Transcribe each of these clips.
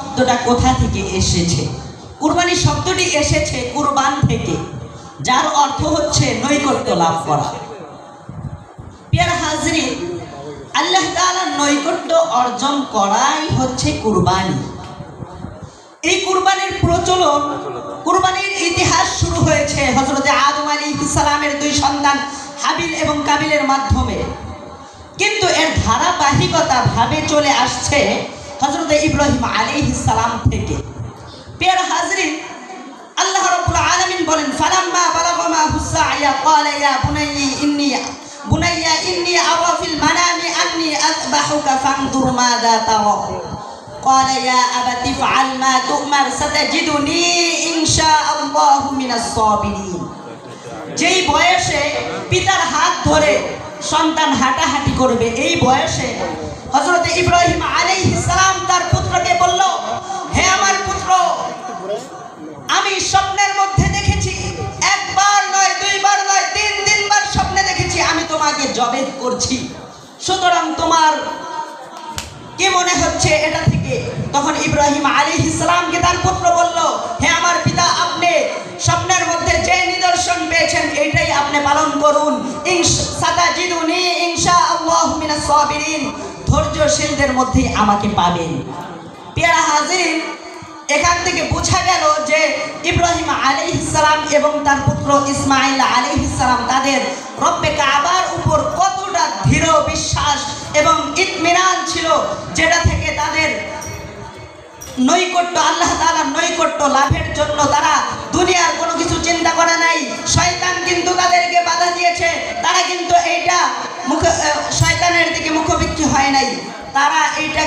শব্দটা কোথা থেকে এসেছে? কুরবানি শব্দটি এসেছে কুরবান থেকে, যার অর্থ হচ্ছে নৈকট্য লাভ করা। প্রিয় হাজরিন, আল্লাহ তাআলার নৈকট্য অর্জন করাই হচ্ছে কুরবানি। এই কুরবানির প্রচলন, কুরবানির ইতিহাস শুরু হয়েছে হযরত আদম আলাইহিস সালামের দুই সন্তান হাবিল এবং কাবিলের মাধ্যমে, কিন্তু এর ধারাবাহিকতা ভাবে চলে আসছে হযরত ইব্রাহিম আলাইহিস সালাম থেকে। প্রিয় হাজরিন, আল্লাহ রাব্বুল আলামিন বলেন, ফালাম্মা বালাগা মাহুস সা'য়া ক্বালা ইয়া বুনাইয়া ইন্নী আরা ফিল মানামি আন্নী আযবাহুকা ফানজুর মাযা তারা ক্বালা ইয়া আবাতি ফাআল মা তু'মার সাতাজিদুনি ইনশাআল্লাহু মিনাস সাবিরিন। যেই বয়সে পিতার হাত ধরে সন্তান হাঁটাহাঁটি করবে, এই বয়সে হযরত ইব্রাহিম আলাইহিস সালাম তার পুত্রকে বলল, হে আমার পুত্র, আমি স্বপ্নের মধ্যে দেখেছি, একবার নয়, দুইবার নয়, তিনবার স্বপ্নে দেখেছি আমি তোমাকে জবেহ করছি, সুতরাং তোমার কি মনে হচ্ছে এটা থেকে? তখন ইব্রাহিম আলাইহিস সালামকে তার পুত্র বলল, হে আমার পিতা, আপনি স্বপ্নের মধ্যে যে নিদর্শন পেয়েছেন এটাই আপনি পালন করুন। সাতাজিদুনি ইনশাআল্লাহু মিনাস সাবিরিন, ধৈর্যশীলদের মধ্যেই আমাকে পাবেন। প্রিয় হাজির, এখান থেকে বোঝা গেল যে ইব্রাহিম আলাইহিস সালাম এবং তার পুত্র ইসমাঈল আলাইহিস সালাম তাদের রব্বে কাবার উপর কতটা দৃঢ় বিশ্বাস এবং ইতমিনান ছিল, যেটা থেকে তাদের নৈকট্য, আল্লাহ তাআলার নৈকট্য লাভের জন্য তারা দুনিয়ার কোনো কিছু চিন্তা করে নাই। শয়তান কিন্তু তাদেরকে বাধা দিয়েছে, তারা কিন্তু এইটা শয়তানের দিকে মুখোমুখি হয় নাই। তারা এইটা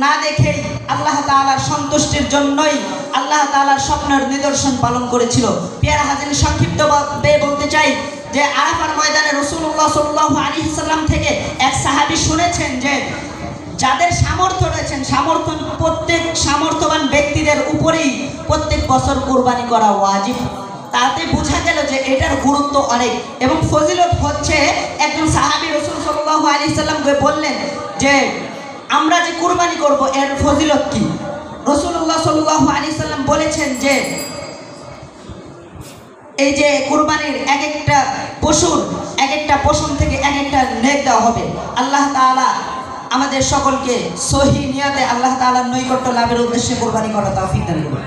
না দেখেই আল্লাহ তাআলার সন্তুষ্টির জন্যই আল্লাহ তাআলার স্বপ্নের নিদর্শন পালন করেছিল। প্রিয় হাজির, সংক্ষিপ্তভাবে বলতে চাই যে আরাফার ময়দানে রাসূলুল্লাহ সাল্লাল্লাহু আলাইহি ওয়াসাল্লাম থেকে এক সাহাবী শুনেছেন যে যাদের সামর্থ্য রয়েছেন, প্রত্যেক সামর্থ্যবান ব্যক্তিদের উপরেই প্রত্যেক বছর কুরবানি করা ওয়াজিব। তাতে বোঝা গেল যে এটার গুরুত্ব অনেক এবং ফজিলত হচ্ছে। একজন সাহাবী রাসূল সাল্লাল্লাহু আলাইহি ওয়াসাল্লামকে বললেন যে আমরা যে কুরবানি করব এর ফজিলত কি? রাসূলুল্লাহ সাল্লাল্লাহু আলাইহি ওয়াসাল্লাম বলেছেন যে এই যে কুরবানির এক একটা পশুর থেকে এক একটা নেক দেওয়া হবে। আল্লাহ তাআলা আমাদের সকলকে সহিহ নিয়তে আল্লাহ তাআলার নৈকট্য লাভের উদ্দেশ্যে কুরবানি করার তৌফিক দান করুন।